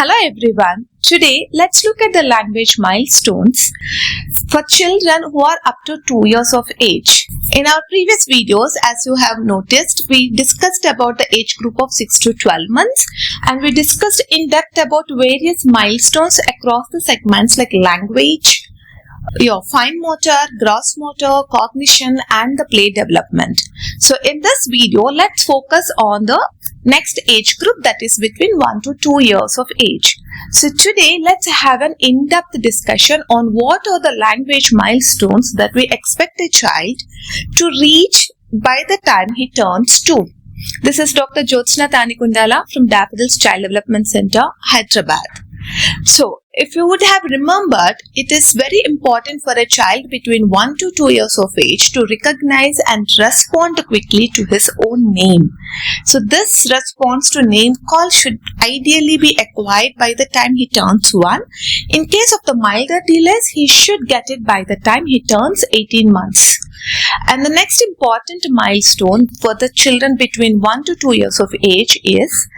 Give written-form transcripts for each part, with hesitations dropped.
Hello everyone. Today let's look at the language milestones for children who are up to 2 years of age. In our previous videos, as you have noticed, we discussed about the age group of 6 to 12 months and we discussed in depth about various milestones across the segments like language, your fine motor, gross motor, cognition and the play development. So in this video, let's focus on the next age group, that is between 1 to 2 years of age. So today let's have an in-depth discussion on what are the language milestones that we expect a child to reach by the time he turns 2. This is Dr. Jyotsna Tanikundala from Daffodils Child Development Center, Hyderabad. So, if you would have remembered, it is very important for a child between 1 to 2 years of age to recognize and respond quickly to his own name. So, this response to name call should ideally be acquired by the time he turns 1. In case of the milder delays, he should get it by the time he turns 18 months. And the next important milestone for the children between 1 to 2 years of age is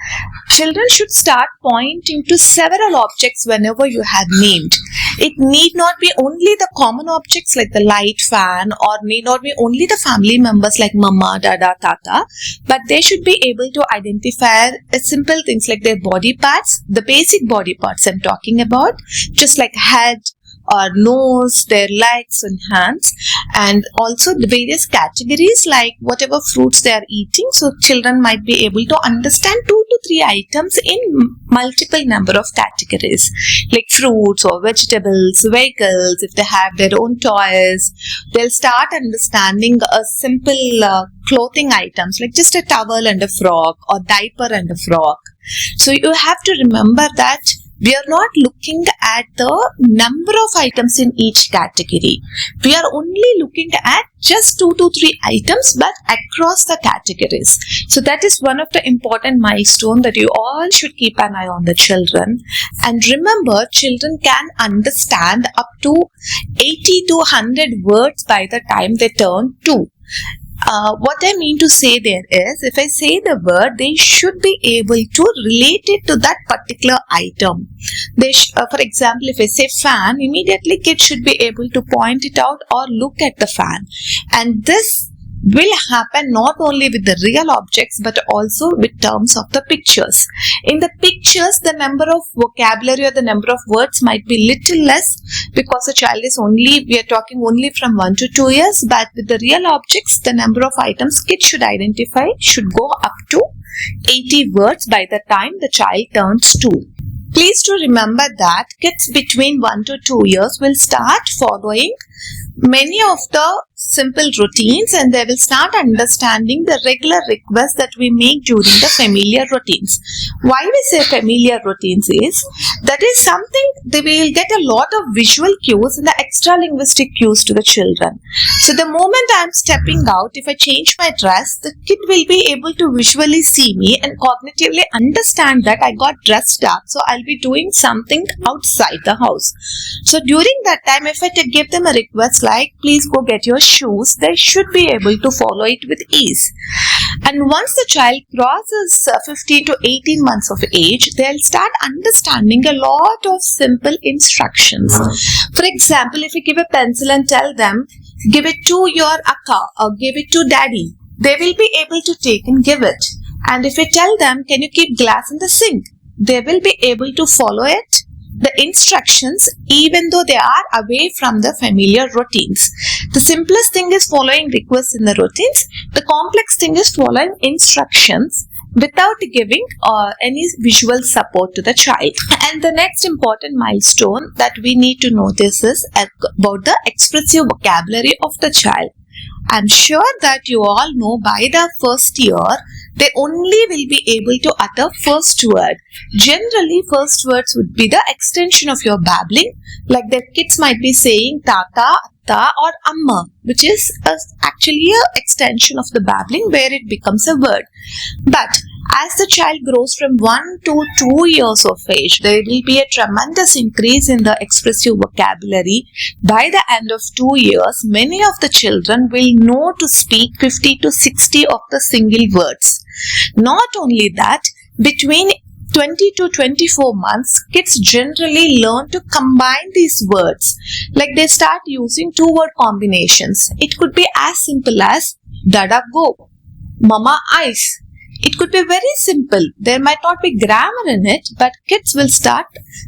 children should start pointing to several objects whenever you have named. It need not be only the common objects like the light, fan, or need not be only the family members like mama, dada, tata, but they should be able to identify simple things like their body parts, the basic body parts I'm talking about, just like head, or nose, their legs and hands, and also the various categories like whatever fruits they are eating. So children might be able to understand 2 to 3 items in multiple number of categories like fruits or vegetables, vehicles. If they have their own toys, they'll start understanding a simple clothing items like just a towel and a frock or diaper and a frock. So you have to remember that we are not looking at the number of items in each category. We are only looking at just 2 to 3 items but across the categories. So that is one of the important milestones that you all should keep an eye on the children. And remember, children can understand up to 80 to 100 words by the time they turn 2. What I mean to say there is, if I say the word, they should be able to relate it to that particular item. For example, if I say fan, immediately kids should be able to point it out or look at the fan. And this will happen not only with the real objects but also with terms of the pictures. In the pictures, the number of vocabulary or the number of words might be little less because the child is we are talking only from 1 to 2 years, but with the real objects, the number of items kids should identify should go up to 80 words by the time the child turns 2. Please do remember that kids between 1 to 2 years will start following many of the simple routines and they will start understanding the regular requests that we make during the familiar routines. Why we say familiar routines is, that is something they will get a lot of visual cues and the extra linguistic cues to the children. So the moment I am stepping out, if I change my dress, the kid will be able to visually see me and cognitively understand that I got dressed up, so I'll be doing something outside the house. So during that time, if I give them a request like, please go get your shoes, they should be able to follow it with ease. And once the child crosses 15 to 18 months of age, they'll start understanding a lot of simple instructions. For example, if you give a pencil and tell them, give it to your akka or give it to daddy, they will be able to take and give it. And if I tell them, can you keep glass in the sink, they will be able to follow it, the instructions, even though they are away from the familiar routines. The simplest thing is following requests in the routines. The complex thing is following instructions without giving any visual support to the child. And the next important milestone that we need to notice is about the expressive vocabulary of the child. I'm sure that you all know by the first year, they only will be able to utter first word. Generally, first words would be the extension of your babbling. Like the kids might be saying tata, atta or amma, which is actually an extension of the babbling where it becomes a word. But as the child grows from 1 to 2 years of age, there will be a tremendous increase in the expressive vocabulary. By the end of 2 years, many of the children will know to speak 50 to 60 of the single words. Not only that, between 20 to 24 months, kids generally learn to combine these words. Like they start using 2-word combinations. It could be as simple as Dada go, Mama ice. It could be very simple. There might not be grammar in it, but kids will start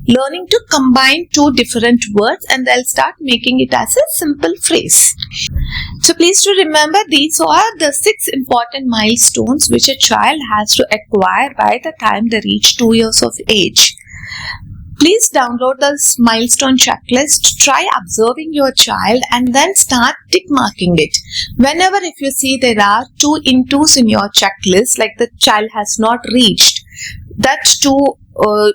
learning to combine 2 different words and they'll start making it as a simple phrase. So please to remember, these are the 6 important milestones which a child has to acquire by the time they reach 2 years of age. Please download this milestone checklist, try observing your child and then start tick marking it. Whenever if you see there are 2 intos in your checklist, like the child has not reached that 2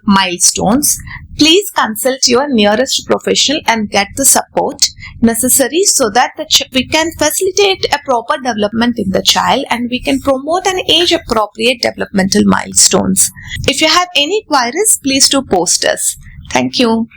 milestones, please consult your nearest professional and get the support necessary so that we can facilitate a proper development in the child and we can promote an age-appropriate developmental milestones. If you have any queries, please do post us. Thank you.